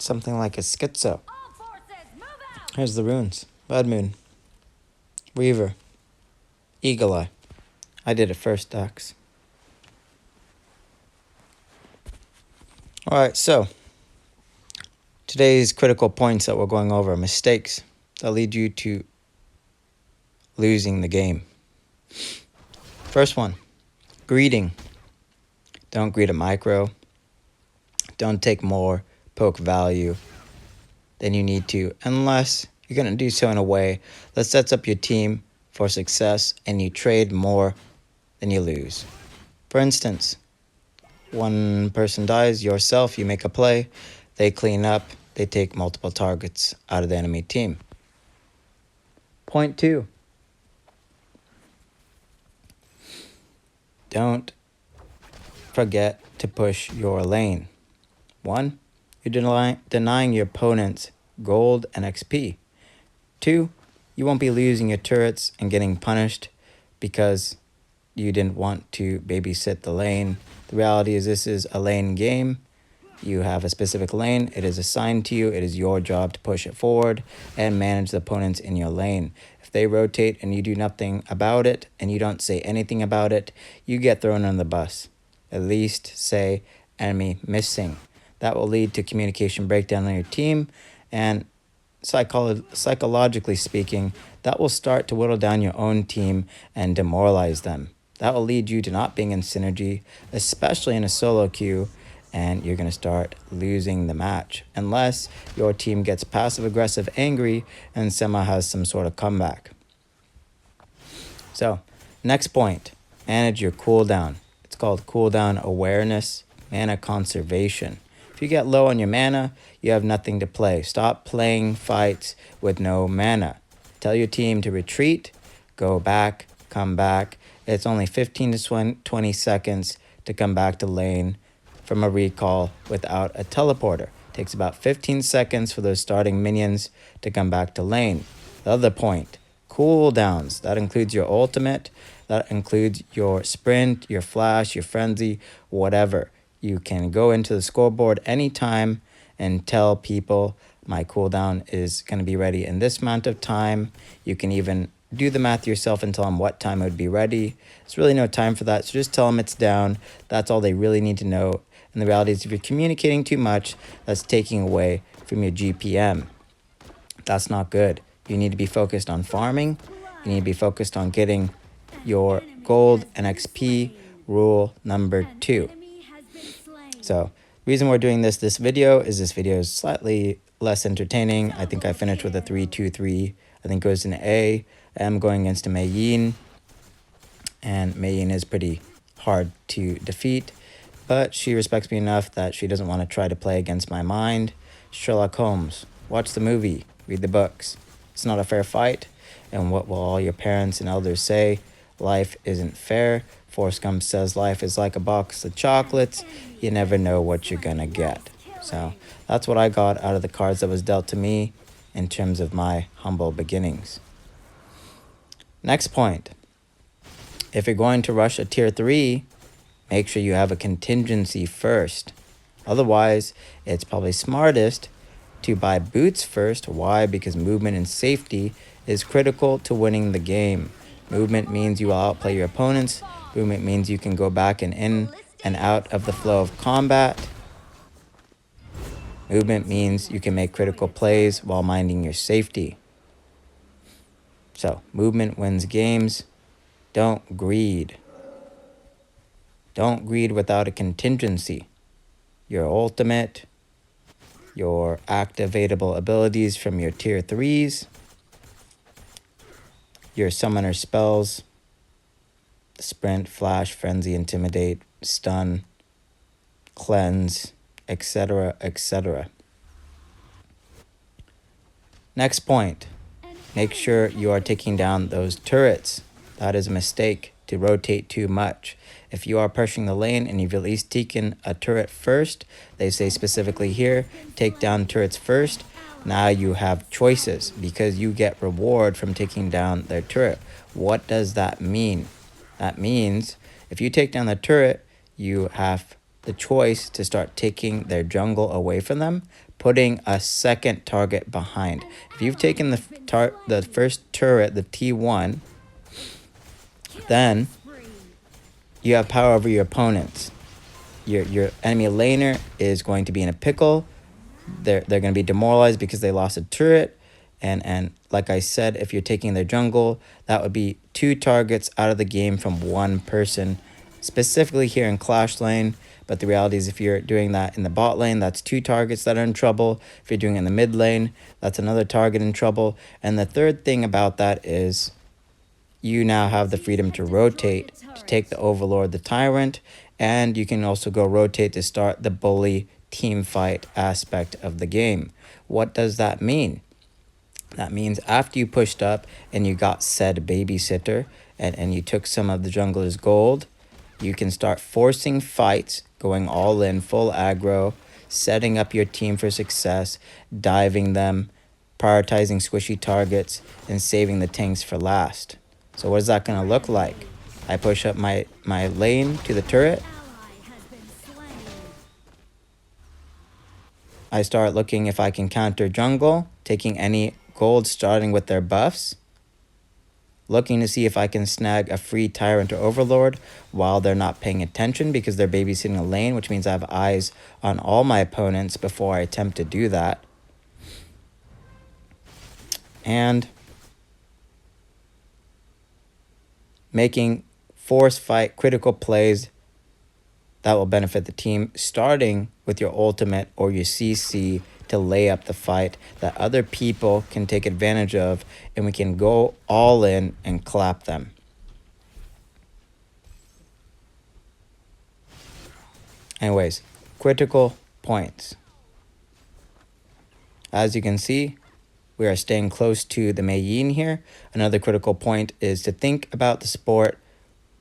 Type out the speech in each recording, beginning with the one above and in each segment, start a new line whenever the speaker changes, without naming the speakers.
something like a schizo. Here's the runes. Blood Moon, Reaver, Eagle Eye. I did it first, Dax. Alright, so today's critical points that we're going over are mistakes that lead you to losing the game. First one, greeting. Don't greet a micro. Don't take more poke value than you need to, unless you're going to do so in a way that sets up your team for success and you trade more than you lose. For instance, one person dies, yourself, you make a play, they clean up, they take multiple targets out of the enemy team. Point 2. Don't forget to push your lane. 1. You're denying your opponents gold and XP. 2. You won't be losing your turrets and getting punished because you didn't want to babysit the lane. The reality is this is a lane game. You have a specific lane. It is assigned to you. It is your job to push it forward and manage the opponents in your lane. If they rotate and you do nothing about it and you don't say anything about it, you get thrown on the bus. At least say enemy missing. That will lead to communication breakdown on your team, and psychologically speaking, that will start to whittle down your own team and demoralize them. That will lead you to not being in synergy, especially in a solo queue, and you're going to start losing the match unless your team gets passive-aggressive angry and somehow has some sort of comeback. So, next point, manage your cooldown. It's called cooldown awareness, mana conservation. If you get low on your mana, you have nothing to play. Stop playing fights with no mana. Tell your team to retreat, go back, come back. It's only 15 to 20 seconds to come back to lane from a recall without a teleporter. It takes about 15 seconds for those starting minions to come back to lane. The other point, cooldowns. That includes your ultimate. That includes your sprint, your flash, your frenzy, whatever. You can go into the scoreboard anytime and tell people my cooldown is going to be ready in this amount of time. You can even do the math yourself and tell them what time it would be ready. There's really no time for that, so just tell them it's down. That's all they really need to know. And the reality is if you're communicating too much, that's taking away from your GPM. That's not good. You need to be focused on farming. You need to be focused on getting your gold and XP. Rule number 2. So the reason we're doing this video is slightly less entertaining. I think I finished with a 3-2-3. I think it goes in A. I'm going against a Mei Yin, and Mei Yin is pretty hard to defeat, but she respects me enough that she doesn't want to try to play against my mind. Sherlock Holmes, watch the movie, read the books. It's not a fair fight, and what will all your parents and elders say? Life isn't fair. Forrest Gump says life is like a box of chocolates. You never know what you're gonna get. So that's what I got out of the cards that was dealt to me in terms of my humble beginnings. Next point. If you're going to rush a tier 3, make sure you have a contingency first. Otherwise, it's probably smartest to buy boots first. Why? Because movement and safety is critical to winning the game. Movement means you will outplay your opponents. Movement means you can go back and in and out of the flow of combat. Movement means you can make critical plays while minding your safety. So, movement wins games. Don't greed. Don't greed without a contingency. Your ultimate, your activatable abilities from your tier 3s, your summoner spells, sprint, flash, frenzy, intimidate, stun, cleanse, etc., etc. Next point, make sure you are taking down those turrets. That is a mistake to rotate too much. If you are pushing the lane and you've at least taken a turret first, they say specifically here, take down turrets first. Now you have choices because you get reward from taking down their turret. What does that mean? That means if you take down the turret, you have the choice to start taking their jungle away from them, putting a second target behind. If you've taken the first turret, the T1, then you have power over your opponents. Your enemy laner is going to be in a pickle. They're going to be demoralized because they lost a turret. And like I said, if you're taking their jungle, that would be 2 targets out of the game from one person, specifically here in Clash lane. But the reality is if you're doing that in the bot lane, that's 2 targets that are in trouble. If you're doing it in the mid lane, that's another target in trouble. And the third thing about that is you now have the freedom to rotate, to take the Overlord, the Tyrant, and you can also go rotate to start the bully team fight aspect of the game. What does that mean? That means after you pushed up and you got said babysitter and you took some of the jungler's gold, you can start forcing fights, going all in, full aggro, setting up your team for success, diving them, prioritizing squishy targets, and saving the tanks for last. So what is that going to look like? I push up my lane to the turret. I start looking if I can counter jungle, taking any gold starting with their buffs. Looking to see if I can snag a free Tyrant or Overlord while they're not paying attention because they're babysitting a lane, which means I have eyes on all my opponents before I attempt to do that. And making force fight critical plays that will benefit the team, starting with your ultimate or your CC to lay up the fight that other people can take advantage of, and we can go all in and clap them. Anyways, critical points. As you can see, we are staying close to the Minion here. Another critical point is to think about the support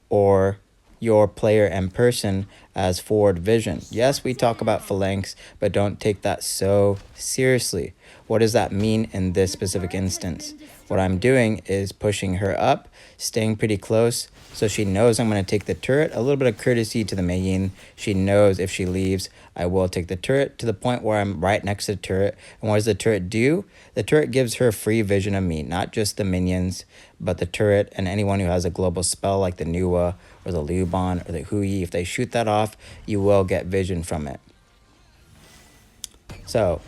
or your player and person as forward vision. Yes, we talk about phalanx, but don't take that so seriously. What does that mean in this specific instance? What I'm doing is pushing her up, staying pretty close, so she knows I'm going to take the turret. A little bit of courtesy to the Minion. She knows if she leaves, I will take the turret to the point where I'm right next to the turret. And what does the turret do? The turret gives her free vision of me, not just the minions, but the turret and anyone who has a global spell like the Nuwa or the Luban or the Hui. If they shoot that off, you will get vision from it. So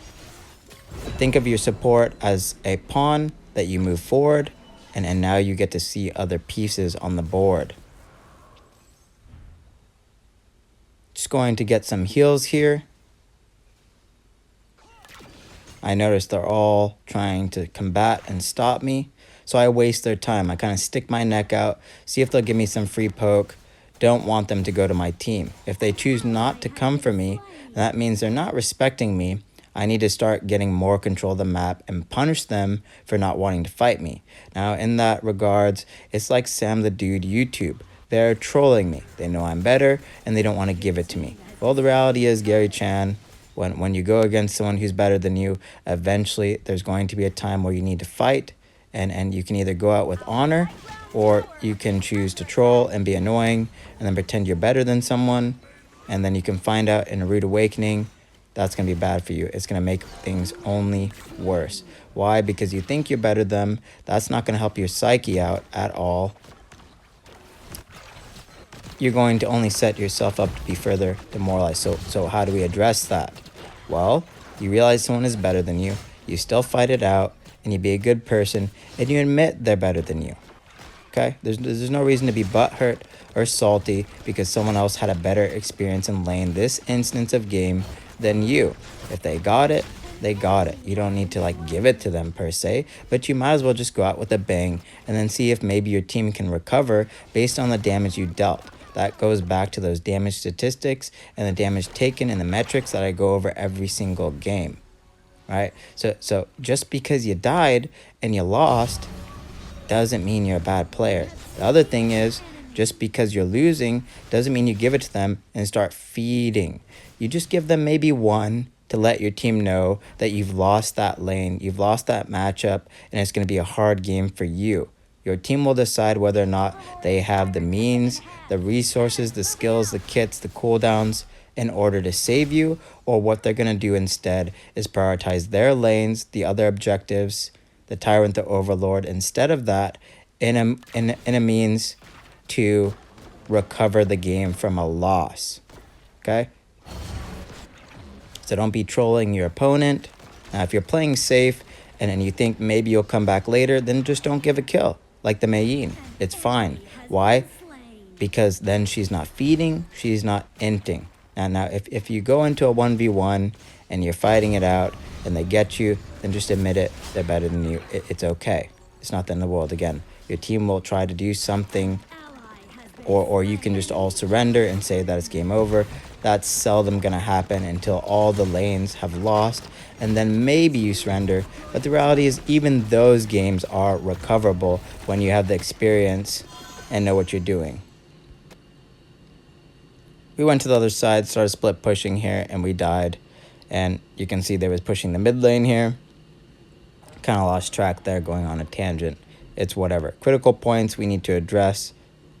think of your support as a pawn that you move forward, and now you get to see other pieces on the board. Just going to get some heals here. I notice they're all trying to combat and stop me, so I waste their time. I kind of stick my neck out, see if they'll give me some free poke. Don't want them to go to my team. If they choose not to come for me, that means they're not respecting me. I need to start getting more control of the map and punish them for not wanting to fight me. Now, in that regards, it's like Sam the Dude YouTube. They're trolling me. They know I'm better, and they don't want to give it to me. Well, the reality is, Gary Chan, when you go against someone who's better than you, eventually there's going to be a time where you need to fight, and you can either go out with honor, or you can choose to troll and be annoying, and then pretend you're better than someone, and then you can find out in a rude awakening that's going to be bad for you. It's going to make things only worse. Why? Because you think you're better than them. That's not going to help your psyche out at all. You're going to only set yourself up to be further demoralized. So how do we address that? Well, you realize someone is better than you. You still fight it out, and you be a good person, and you admit they're better than you. Okay? There's no reason to be butthurt or salty because someone else had a better experience in lane this instance of game than you. If they got it, they got it. You don't need to like give it to them per se, but you might as well just go out with a bang and then see if maybe your team can recover based on the damage you dealt. That goes back to those damage statistics and the damage taken and the metrics that I go over every single game, right? So just because you died and you lost doesn't mean you're a bad player. The other thing is, just because you're losing doesn't mean you give it to them and start feeding. You just give them maybe one to let your team know that you've lost that lane, you've lost that matchup, and it's going to be a hard game for you. Your team will decide whether or not they have the means, the resources, the skills, the kits, the cooldowns, in order to save you, or what they're going to do instead is prioritize their lanes, the other objectives, the Tyrant, the Overlord, instead of that, in a means to recover the game from a loss. Okay? So don't be trolling your opponent. Now, if you're playing safe and then you think maybe you'll come back later, then just don't give a kill, like the Mei. It's fine. Why? Because then she's not feeding, she's not inting. Now if you go into a 1v1 and you're fighting it out and they get you, then just admit it, they're better than you. It's okay. It's not the end of the world. Again, your team will try to do something, or you can just all surrender and say that it's game over. That's seldom going to happen until all the lanes have lost, and then maybe you surrender. But the reality is even those games are recoverable when you have the experience and know what you're doing. We went to the other side, started split pushing here, and we died. And you can see they was pushing the mid lane here. Kind of lost track there, going on a tangent. It's whatever. Critical points we need to address.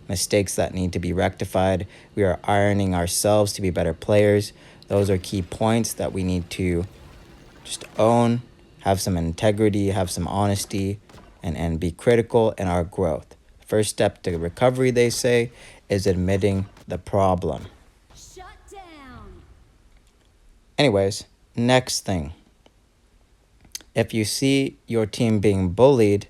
Mistakes that need to be rectified. We are ironing ourselves to be better players. Those are key points that we need to just own, have some integrity, have some honesty, and be critical in our growth. First step to recovery, they say, is admitting the problem.
Shut down.
Anyways, next thing. If you see your team being bullied,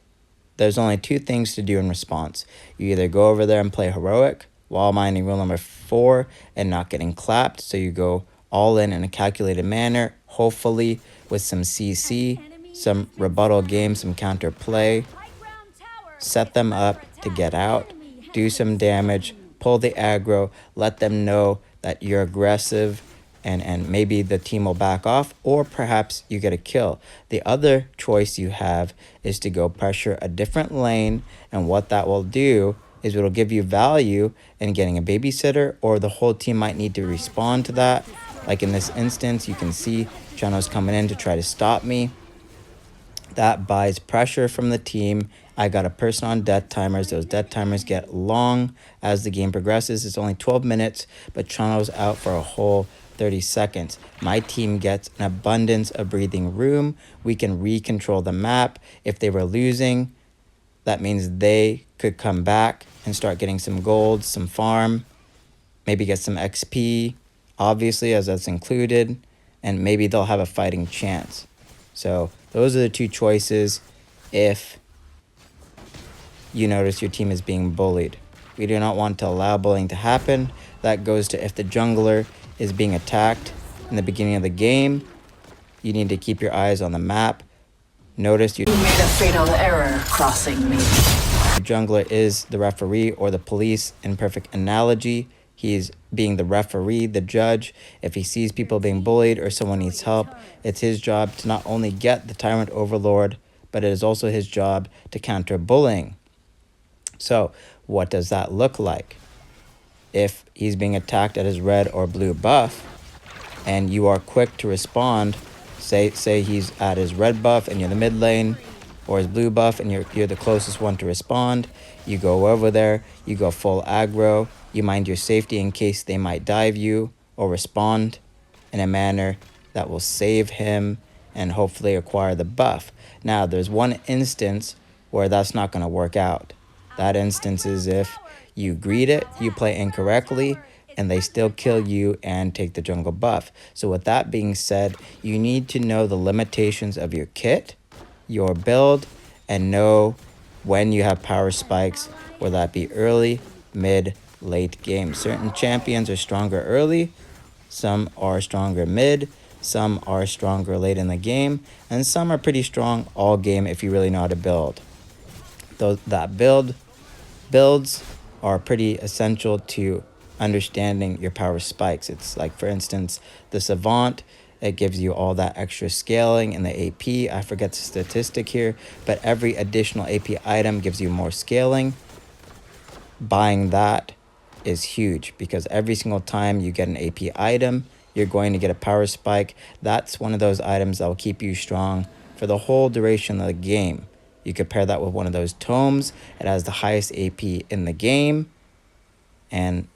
there's only two things to do in response. You either go over there and play heroic while minding rule number 4 and not getting clapped. So you go all in a calculated manner, hopefully with some CC, some rebuttal game, some counter play. Set them up to get out, do some damage, pull the aggro, let them know that you're aggressive, and maybe the team will back off, or perhaps you get a kill. The other choice you have is to go pressure a different lane, and what that will do is it'll give you value in getting a babysitter, or the whole team might need to respond to that. Like in this instance, you can see Chano's coming in to try to stop me. That buys pressure from the team. I got a person on death timers. Those death timers get long as the game progresses. It's only 12 minutes, but Chano's out for a whole 30 seconds. My team gets an abundance of breathing room. We can recontrol the map. If they were losing, that means they could come back and start getting some gold, some farm, maybe get some XP, obviously, as that's included, and maybe they'll have a fighting chance. So those are the two choices if you notice your team is being bullied. We do not want to allow bullying to happen. That goes to if the jungler is being attacked in the beginning of the game, you need to keep your eyes on the map. Notice you
made a fatal error crossing me.
The jungler is the referee or the police in perfect analogy. He's being the referee, the judge. If he sees people being bullied or someone needs help, it's his job to not only get the Tyrant Overlord, but it is also his job to counter bullying. So what does that look like? If he's being attacked at his red or blue buff, and you are quick to respond, say he's at his red buff and you're the mid lane, or his blue buff and you're the closest one to respond, you go over there, you go full aggro, you mind your safety in case they might dive you or respond in a manner that will save him and hopefully acquire the buff. Now, there's one instance where that's not going to work out. That instance is if you greet it, you play incorrectly, and they still kill you and take the jungle buff. So with that being said, you need to know the limitations of your kit, your build, and know when you have power spikes, whether that be early, mid, late game. Certain champions are stronger early, some are stronger mid, some are stronger late in the game, and some are pretty strong all game if you really know how to build. Builds are pretty essential to understanding your power spikes. It's like, for instance, the Savant, it gives you all that extra scaling in the AP. I forget the statistic here, but every additional AP item gives you more scaling. Buying that is huge because every single time you get an AP item, you're going to get a power spike. That's one of those items that will keep you strong for the whole duration of the game. You could pair that with one of those tomes. It has the highest AP in the game, and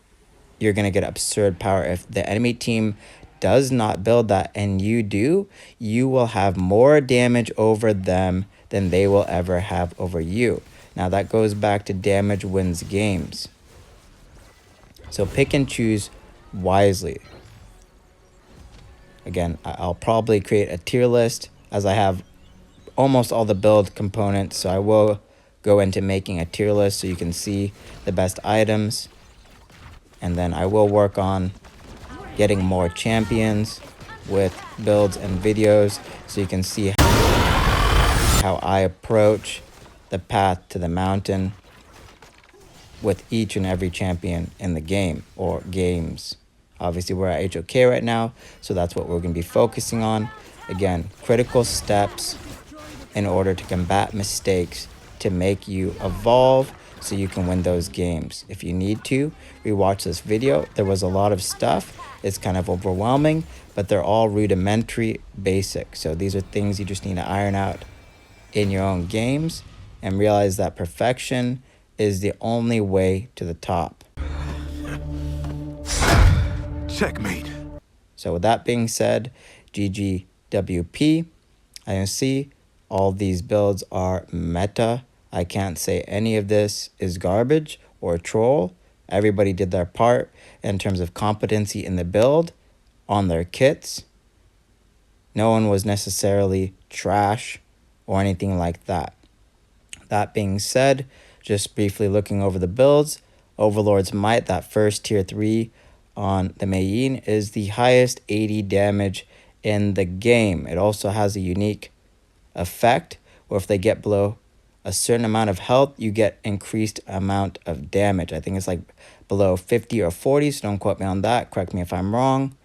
you're going to get absurd power. If the enemy team does not build that and you do, you will have more damage over them than they will ever have over you. Now that goes back to damage wins games. So pick and choose wisely. Again, I'll probably create a tier list as I have almost all the build components. So I will go into making a tier list so you can see the best items. And then I will work on getting more champions with builds and videos so you can see how I approach the path to the mountain with each and every champion in the game or games. Obviously, we're at HoK right now, so that's what we're going to be focusing on. Again, critical steps in order to combat mistakes to make you evolve so you can win those games. If you need to, rewatch this video. There was a lot of stuff. It's kind of overwhelming, but they're all rudimentary, basic. So these are things you just need to iron out in your own games and realize that perfection is the only way to the top.
Checkmate.
So with that being said, GGWP, I can see all these builds are meta. I can't say any of this is garbage or troll. Everybody did their part in terms of competency in the build on their kits. No one was necessarily trash or anything like that. That being said, just briefly looking over the builds, Overlord's Might, that first tier 3 on the Minion, is the highest 80 damage in the game. It also has a unique effect where if they get below a certain amount of health, you get increased amount of damage. I think it's like below 50 or 40, so don't quote me on that. Correct me if I'm wrong.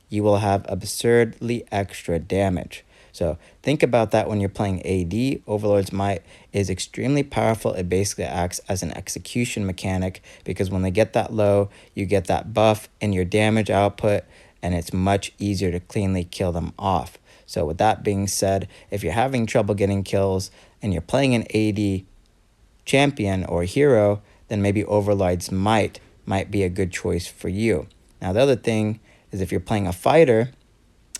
You will have absurdly extra damage. So think about that when you're playing AD. Overlord's Might is extremely powerful. It basically acts as an execution mechanic because when they get that low, you get that buff in your damage output, and it's much easier to cleanly kill them off. So with that being said, if you're having trouble getting kills and you're playing an AD champion or hero, then maybe Overlord's Might be a good choice for you. Now the other thing is if you're playing a fighter,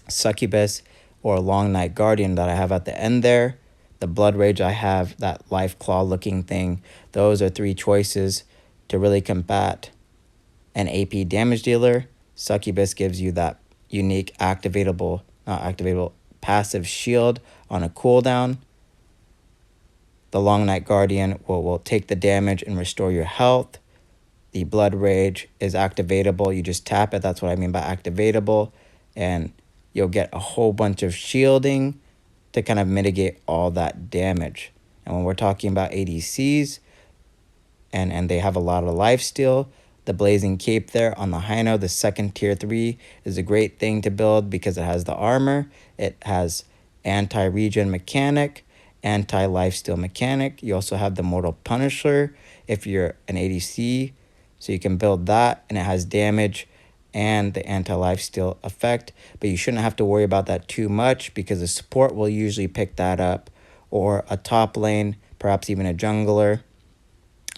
Succubus or Long Night Guardian that I have at the end there, the Blood Rage I have, that Life Claw looking thing, those are 3 choices to really combat an AP damage dealer. Succubus gives you that unique passive shield on a cooldown. The Long Night Guardian will take the damage and restore your health. The Blood Rage is activatable. You just tap it. That's what I mean by activatable. And you'll get a whole bunch of shielding to kind of mitigate all that damage. And when we're talking about ADCs, and they have a lot of lifesteal, the Blazing Cape there on the Hino, the second tier 3, is a great thing to build because it has the armor, it has anti-regen mechanic, anti-lifesteal mechanic. You also have the Mortal Punisher if you're an ADC, so you can build that, and it has damage and the anti-lifesteal effect, but you shouldn't have to worry about that too much because the support will usually pick that up, or a top lane, perhaps even a jungler.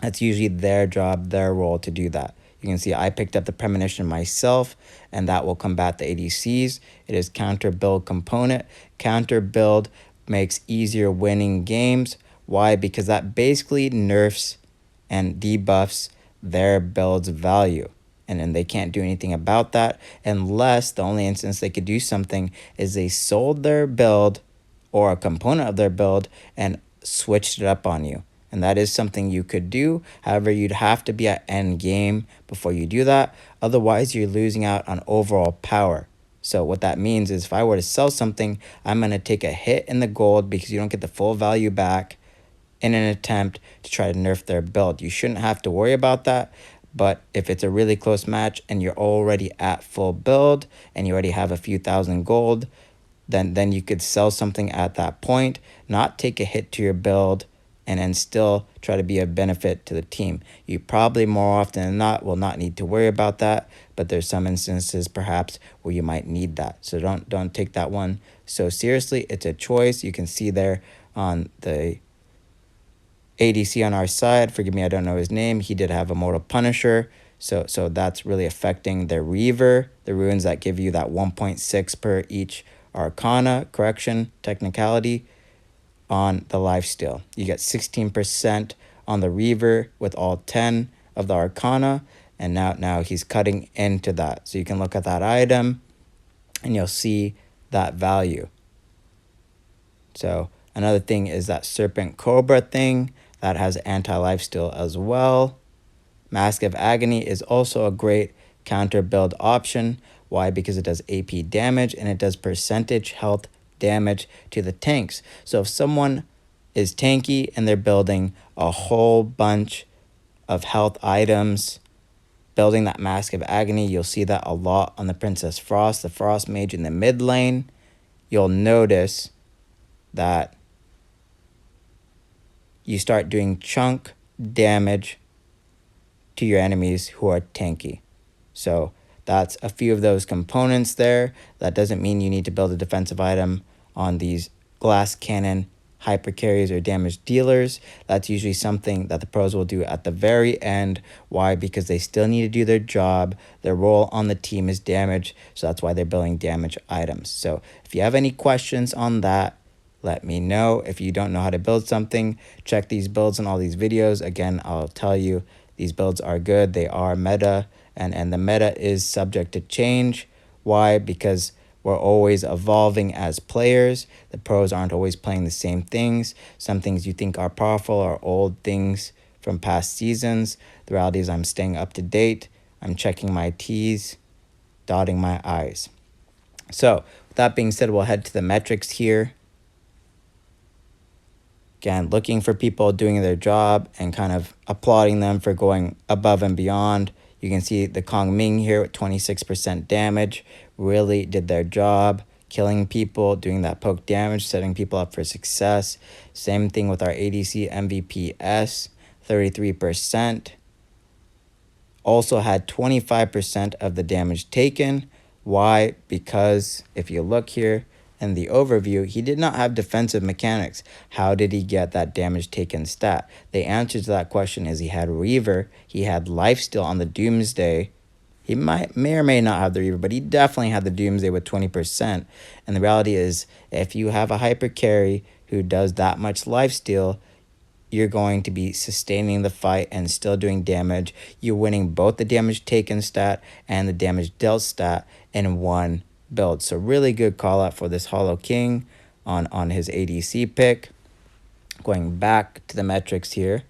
That's usually their job, their role to do that. You can see I picked up the Premonition myself, and that will combat the ADCs. It is counter build component. Counter build makes easier winning games. Why? Because that basically nerfs and debuffs their build's value. And then they can't do anything about that unless the only instance they could do something is they sold their build or a component of their build and switched it up on you. And that is something you could do. However, you'd have to be at end game before you do that. Otherwise, you're losing out on overall power. So what that means is if I were to sell something, I'm going to take a hit in the gold because you don't get the full value back in an attempt to try to nerf their build. You shouldn't have to worry about that. But if it's a really close match and you're already at full build and you already have a few thousand gold, then you could sell something at that point, not take a hit to your build, and then still try to be a benefit to the team. You probably more often than not will not need to worry about that, but there's some instances perhaps where you might need that. So don't take that one so seriously. It's a choice. You can see there on the ADC on our side, forgive me, I don't know his name. He did have a Mortal Punisher. So that's really affecting their Reaver, the runes that give you that 1.6 per each Arcana, correction, technicality, on the lifesteal. You get 16% on the Reaver with all 10 of the Arcana, and now he's cutting into that. So you can look at that item, and you'll see that value. So another thing is that Serpent Cobra thing that has anti-lifesteal as well. Mask of Agony is also a great counter build option. Why? Because it does AP damage and it does percentage health damage to the tanks. So if someone is tanky and they're building a whole bunch of health items, building that Mask of Agony, you'll see that a lot on the Princess Frost, the Frost Mage in the mid lane. You'll notice that you start doing chunk damage to your enemies who are tanky. So that's a few of those components there. That doesn't mean you need to build a defensive item on these glass cannon hyper carries or damage dealers. That's usually something that the pros will do at the very end. Why? Because they still need to do their job. Their role on the team is damage, so that's why they're building damage items. So if you have any questions on that, let me know. If you don't know how to build something, check these builds and all these videos. Again, I'll tell you, these builds are good. They are meta, and the meta is subject to change. Why? Because we're always evolving as players. The pros aren't always playing the same things. Some things you think are powerful are old things from past seasons. The reality is I'm staying up to date. I'm checking my T's, dotting my I's. So with that being said, we'll head to the metrics here. Again, looking for people doing their job and kind of applauding them for going above and beyond. You can see the Kong Ming here with 26% damage. Really did their job, killing people, doing that poke damage, setting people up for success. Same thing with our ADC MVPS, 33%. Also had 25% of the damage taken. Why? Because if you look here, in the overview, he did not have defensive mechanics. How did he get that damage taken stat? The answer to that question is he had Reaver, he had Lifesteal on the Doomsday. He may or may not have the Reaver, but he definitely had the Doomsday with 20%. And the reality is, if you have a hyper carry who does that much lifesteal, you're going to be sustaining the fight and still doing damage. You're winning both the damage taken stat and the damage dealt stat in one build. So really good call out for this Hollow King on his ADC pick. Going back to the metrics here.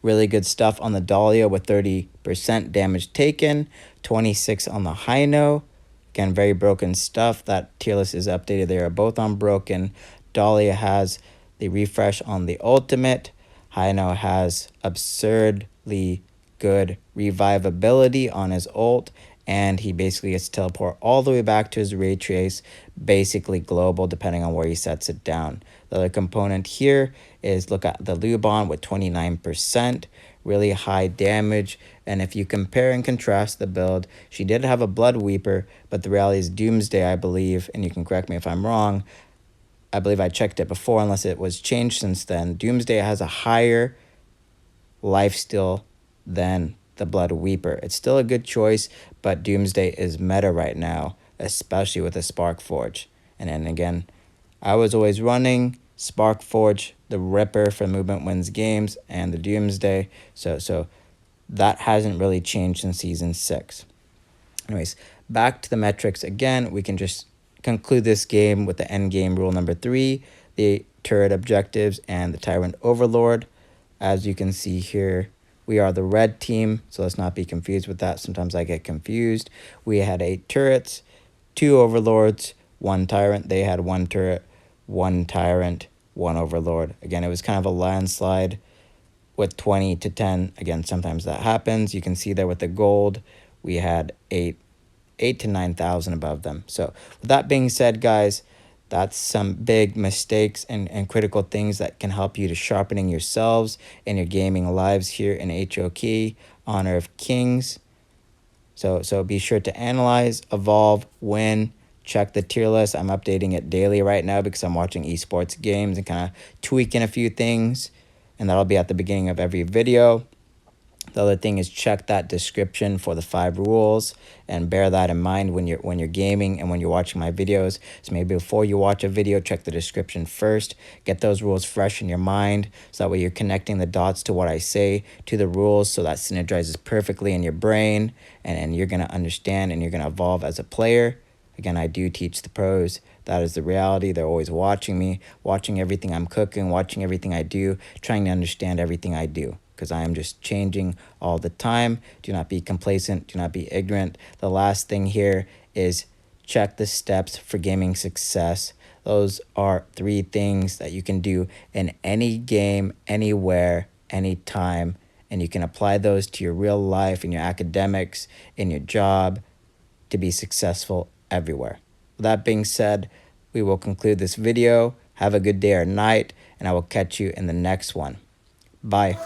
Really good stuff on the Dahlia with 30% damage taken, 26 on the Hino. Again, very broken stuff. That tier list is updated. They are both on broken. Dahlia has the refresh on the ultimate. Hino has absurdly good revivability on his ult, and he basically gets to teleport all the way back to his ray trace, basically global depending on where he sets it down. The other component here is look at the Lubon with 29%, really high damage. And if you compare and contrast the build, she did have a Blood Weeper, but the reality is Doomsday, I believe, and you can correct me if I'm wrong, I believe I checked it before unless it was changed since then. Doomsday has a higher lifesteal than the Blood Weeper. It's still a good choice, but Doomsday is meta right now, especially with the Spark Forge. And then again, I was always running Spark Forge, the Ripper for Movement Wins Games, and the Doomsday. So that hasn't really changed in Season 6. Anyways, back to the metrics again. We can just conclude this game with the end game rule number 3, the turret objectives and the Tyrant Overlord. As you can see here, we are the red team, so let's not be confused with that. Sometimes I get confused. We had 8 turrets, 2 overlords, 1 tyrant. They had 1 turret, 1 tyrant, 1 overlord. Again, it was kind of a landslide with 20 to 10. Again, sometimes that happens. You can see there with the gold, we had 8 to 9,000 above them. So with that being said, guys, that's some big mistakes and critical things that can help you to sharpening yourselves and your gaming lives here in HoK, Honor of Kings. So be sure to analyze, evolve, win, check the tier list. I'm updating it daily right now because I'm watching esports games and kind of tweaking a few things. And that'll be at the beginning of every video. The other thing is check that description for the 5 rules and bear that in mind when you're gaming and when you're watching my videos. So maybe before you watch a video, check the description first. Get those rules fresh in your mind so that way you're connecting the dots to what I say to the rules, so that synergizes perfectly in your brain, and you're going to understand and you're going to evolve as a player. Again, I do teach the pros. That is the reality. They're always watching me, watching everything I'm cooking, watching everything I do, trying to understand everything I do, because I am just changing all the time. Do not be complacent. Do not be ignorant. The last thing here is check the steps for gaming success. Those are 3 things that you can do in any game, anywhere, anytime, and you can apply those to your real life, in your academics, in your job, to be successful everywhere. With that being said, we will conclude this video. Have a good day or night, and I will catch you in the next one. Bye.